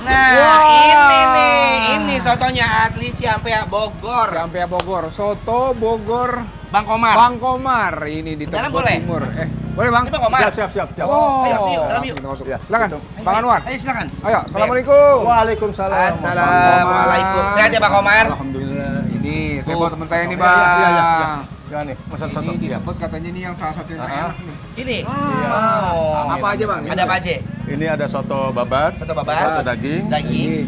Nah, ini nih, ini sotonya asli Ciampea Bogor. Ciampea Bogor, soto Bogor Bang Komar. Bang Komar. Ini di Dalam Tebet boleh? Timur. Boleh Bang? Ini Bang Komar. Siap. Oh, Ayo, yuk, dalam langsung yuk. kita masuk. Ya. Silakan, Ayo, Bang Anwar. Ayo silakan. Ayo, assalamualaikum. Waalaikumsalam. Assalamualaikum. Sehat ya Bang Komar? Alhamdulillah. Ini saya bawa teman saya nih, Iya, Bang. iya. Ya nih, pesan Ini soto. di Ya. Tebet katanya nih yang salah satu yang enak nih. Ini. Iya. Apa aja, Bang? Ada apa aja? Ini ada soto babat, Soto babat, soto daging, daging,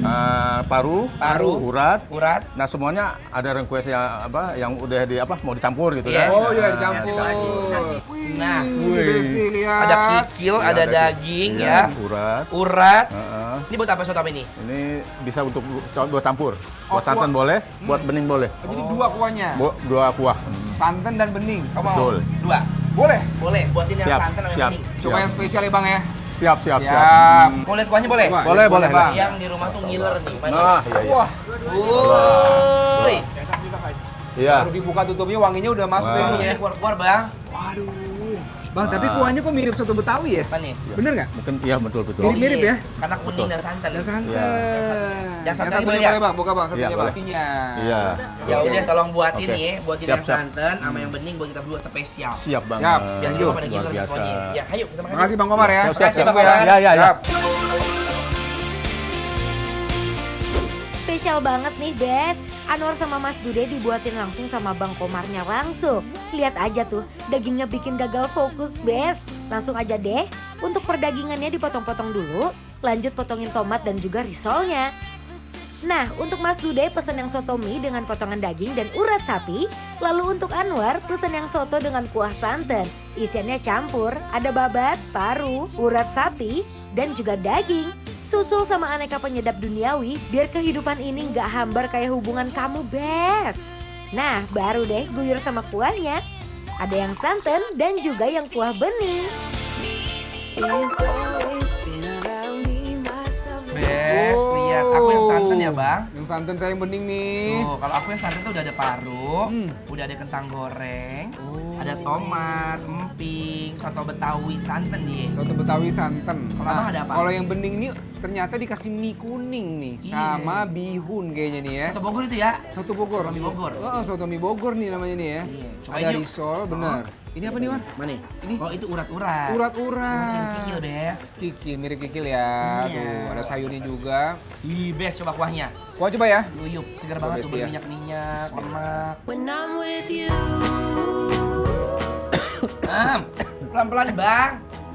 paru, Paru. urat. urat. Nah semuanya ada request yang udah mau dicampur gitu Iya. kan? Oh iya, Nah, dicampur. Wih. Nah, Wih, Besti, lihat. Ada kikil, Iya, ada ada daging iya, ya. urat. Urat. Heeh. Ini buat apa soto apa ini? Ini bisa untuk buat campur. Oh, Buat santan kuah. boleh, buat bening boleh. Jadi dua kuahnya. Dua kuah. Santan dan bening. Kamu mau? Betul. Dua. Boleh? Boleh. Buatin yang Siap, santan sama yang siap. bening. Coba yang spesial ya, Bang ya. Siap. Mau lihat kuahnya boleh? Wah, Boleh, boleh, Bang. Yang di rumah tuh ngiler nih. Mana? Nah, iya. Wah, Woi. Iya. baru dibuka tutupnya wanginya udah masuk Wah. ini Ini ya. keluar-keluar, Bang. Waduh. Bang, tapi kuahnya kok mirip soto Betawi ya? Apa nih? Bener nggak? Mungkin iya betul. Mirip-mirip iya. ya? Karena kuning dan santan. Ada santan. Yang santan satunya boleh ya? boleh, Bang. Buka, Bang. Satunya Iya, Bang. boleh. Satunya. Iya. Ya Oke. udah tolong buatin Oke. nih, buatin Siap, yang siap. santan sama yang bening buat kita berdua spesial. Siap Bang. Siap. Biar Thank di you. rumah pada Luar ngiler biasa. semuanya. Ya, ayo kita makan. Makasih Bang Komar ya. Siap, Makasih, Bang Tunggu Komar. Ya. Siap. Spesial banget nih, Bes. Anwar sama Mas Dude dibuatin langsung sama Bang Komarnya langsung. Lihat aja tuh, dagingnya bikin gagal fokus, Bes. Langsung aja deh, untuk perdagingannya dipotong-potong dulu, lanjut potongin tomat dan juga risolnya. Nah, untuk Mas Dude pesen yang soto mie dengan potongan daging dan urat sapi. Lalu untuk Anwar pesen yang soto dengan kuah santan. Isiannya campur, ada babat, paru, urat sapi, dan juga daging. Susul sama aneka penyedap duniawi biar kehidupan ini nggak hambar kayak hubungan kamu, Bes. Nah, baru deh guyur sama kuahnya. Ada yang santan dan juga yang kuah bening. Bes, lihat aku yang santan ya, Bang. Yang santan saya yang bening nih. Tuh, kalau aku yang santan tuh udah ada paru, udah ada kentang goreng, ada tomat, emping, soto Betawi santan nih. Soto Betawi santan. Kalau Abang ada apa? Kalau yang bening nih ternyata dikasih mie kuning nih Iya. sama bihun kayaknya nih ya. Soto Bogor itu ya. Soto Bogor. Soto mie Bogor. Oh, soto mie Bogor nih namanya nih ya. Iya, cobain Ada yuk. risol, bener. Ini apa nih, Wan? Mana? Ini? Oh, itu urat-urat. Urat-urat. Yang kikil, Bes. Kikil, mirip kikil ya. Iya. Tuh, ada sayurnya juga. Ih, Bes, coba kuahnya. Kuah coba ya. Yuyup, segar Coba, banget tuh, Bes, ya. berminyak-minyak, lemak. When I'm with you. Pelan-pelan, Bang.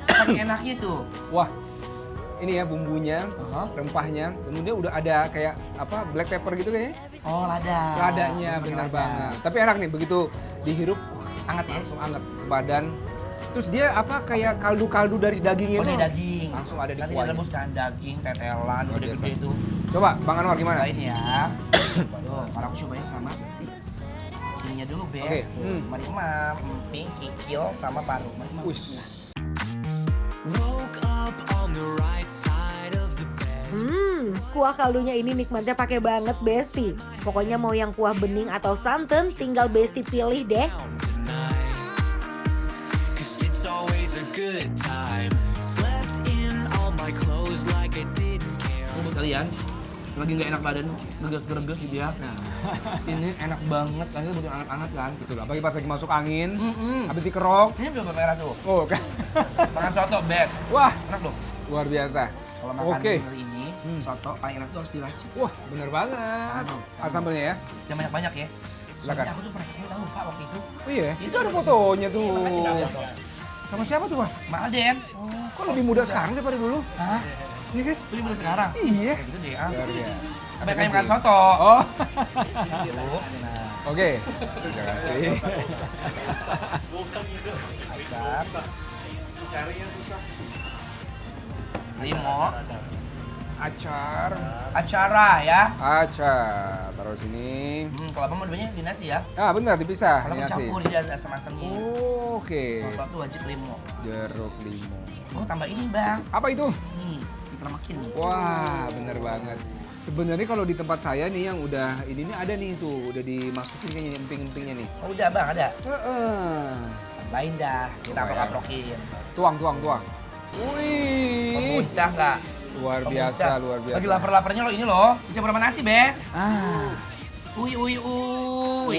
Paling enaknya tuh. Wah, ini ya bumbunya, Aha. rempahnya. Kemudian udah ada kayak apa black pepper gitu kayaknya. Oh, lada. Ladanya Pakai bener lada. banget. Tapi enak nih begitu dihirup Anget ya? langsung anget ke badan. Terus dia apa kayak kaldu-kaldu dari dagingnya Oh, tuh. dari daging. Langsung ada di Nanti kuahnya. direbuskan daging, tetelan, Luar gede-gede biasa. itu. Coba Bang Anwar gimana? Cobain ya. Tuh, kalau aku cobain sama ininya dulu, Bes. Oke, Mari mam, emping, kikil, sama paru. Mari mam. Wih. Kuah kaldunya ini nikmatnya pakai banget, Besti. Pokoknya mau yang kuah bening atau santan, tinggal Besti pilih deh. Ini buat kalian lagi nggak enak badan, gerges-gerges gitu ya. Ini enak banget, kan buat yang anget-anget kan. Betul, apalagi pas lagi masuk angin, Mm-mm. habis dikerok. Ini belum merah tuh. Oh, kan. Makan soto, Bes. Wah, Enak loh. luar biasa. Kalau makan Oke. ini, soto paling enak tuh harus diracik. Wah, bener banget. Ada sambelnya ya. Jangan banyak-banyak ya. Silakan. Soalnya aku tuh pernah kesini tahu, Pak, waktu itu. Oh iya, Itu itu ada ada fotonya tuh. Iya, makanya tidak foto. Sama siapa tuh, Pak? Mbak Alden. Kok lebih muda sekarang daripada dulu? Hah? Iya kan? Lu udah sekarang? Iya. Kayak gitu deh, ah. Luar biasa. Sampai kayak makan soto. Oh, Tuh, nah, oke. Terima kasih. acar. Limo. Acar. Acara ya. Acar. Taruh sini. Kalau abang mau dua-duanya di nasi ya. Ah, benar dipisah. Kalau Ini nasi. campur dia ada asam-asamnya. Oh, oke. Soto tuh wajib limo. Jeruk limau. Oh, tambah ini, Bang. Apa itu? Nih, dikelemakin nih. Wah, bener banget. Sebenarnya kalau di tempat saya nih yang udah ini nih ada nih tuh, udah dimasukin kayaknya emping-empingnya nih. Oh, udah, Bang, ada. Heeh. Tambahin dah. Kita Coba ya. aprok-aprokin. Tuang. Wih. Pembuncah nggak? Luar Oh, biasa, puncak. luar biasa. Lagi lapar-laparnya lo ini loh, dicampur sama nasi, Bes. Ah. Uy.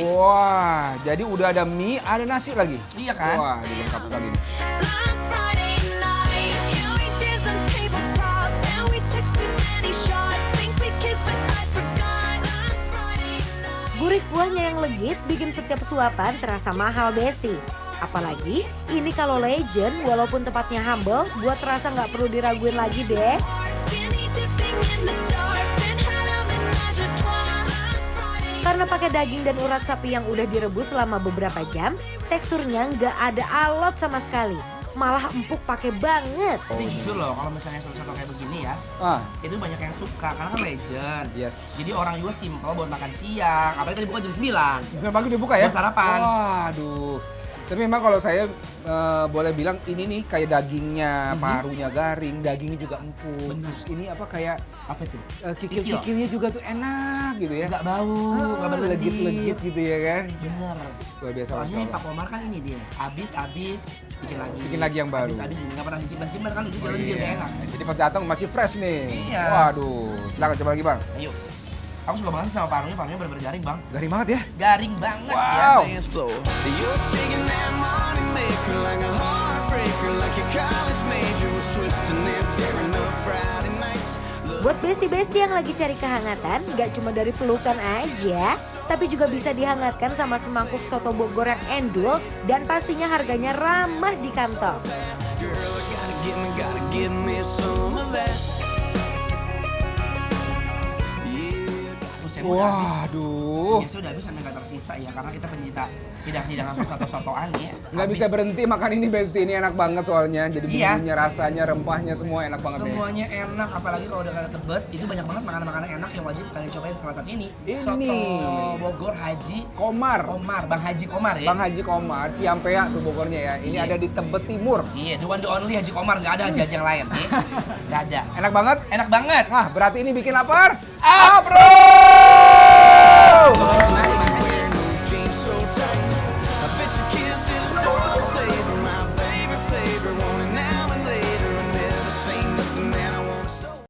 Wah, jadi udah ada mie, ada nasi lagi. Iya kan? Wah, ini lengkap sekali nih. Last Friday night, yeah, we danced on tabletops and we took too many shots. Think we kissed, but I forgot. Last Friday night. Gurih kuahnya yang legit bikin setiap suapan terasa mahal Besti. Apalagi ini kalau legend walaupun tempatnya humble buat terasa nggak perlu diraguin lagi deh. Skinny dipping in the dark, then had a menage a trois. Last Friday Karena pakai daging dan urat sapi yang udah direbus selama beberapa jam, teksturnya nggak ada alot sama sekali. Malah empuk pakai banget. Tapi jujur loh, kalau misalnya soto kayak begini ya, Ah, itu banyak yang suka karena kan legend. yes. Jadi orang juga simple buat makan siang, apalagi tadi buka jam 9. Bisa pagi udah buka ya? Buat sarapan. Waduh. Tapi memang kalau saya boleh bilang ini nih kayak dagingnya, parunya garing, dagingnya juga empuk. Benar. Terus ini apa kayak Apa itu? kikil-kikilnya juga tuh enak gitu ya. Nggak bau, nggak berlendit. legit-legit gitu ya kan. Bener. Luar biasa. Soalnya Masya Allah. Pak Komar kan ini dia, habis bikin lagi. Bikin lagi yang baru. Habis nggak pernah disimpan-simpan kan, udah jalan dia Iya. enak. Jadi pas datang masih fresh nih. Iya. Waduh, silakan coba lagi bang. Ayo. Aku suka banget sih sama parunya bener-bener garing bang. Garing banget ya. Garing banget Wow. ya. You're singing that money maker like a heartbreaker, like your college major was twisting and tearing up Friday nights. Buat besti-besti yang lagi cari kehangatan, gak cuma dari pelukan aja, tapi juga bisa dihangatkan sama semangkuk soto Bogor yang endul dan pastinya harganya ramah di kantong. Girl, gotta give me some of that. Saya udah habis. Waduh. Biasanya udah habis sampai nggak tersisa ya karena kita pencinta hidangan soto-sotoan ya. Nggak Habis. bisa berhenti makan ini Besti, ini enak banget soalnya. Jadi Iya. bumbunya, rasanya, rempahnya semua enak banget deh. Semuanya enak, apalagi kalau udah kagak tebet, itu banyak banget makanan-makanan enak yang wajib kalian cobain. Salah satu ini, Ini soto nih. Bogor Haji Komar. Bang Haji Komar ya. Bang Haji Komar, Ciampea tuh Bogornya ya. Ini Iya. ada di Tebet Timur. Iya, the one the only Haji Komar, nggak ada haji-haji yang lain ya. Nggak ada. Enak banget. Enak banget. Nah, berarti ini bikin lapar. Apro! Apro!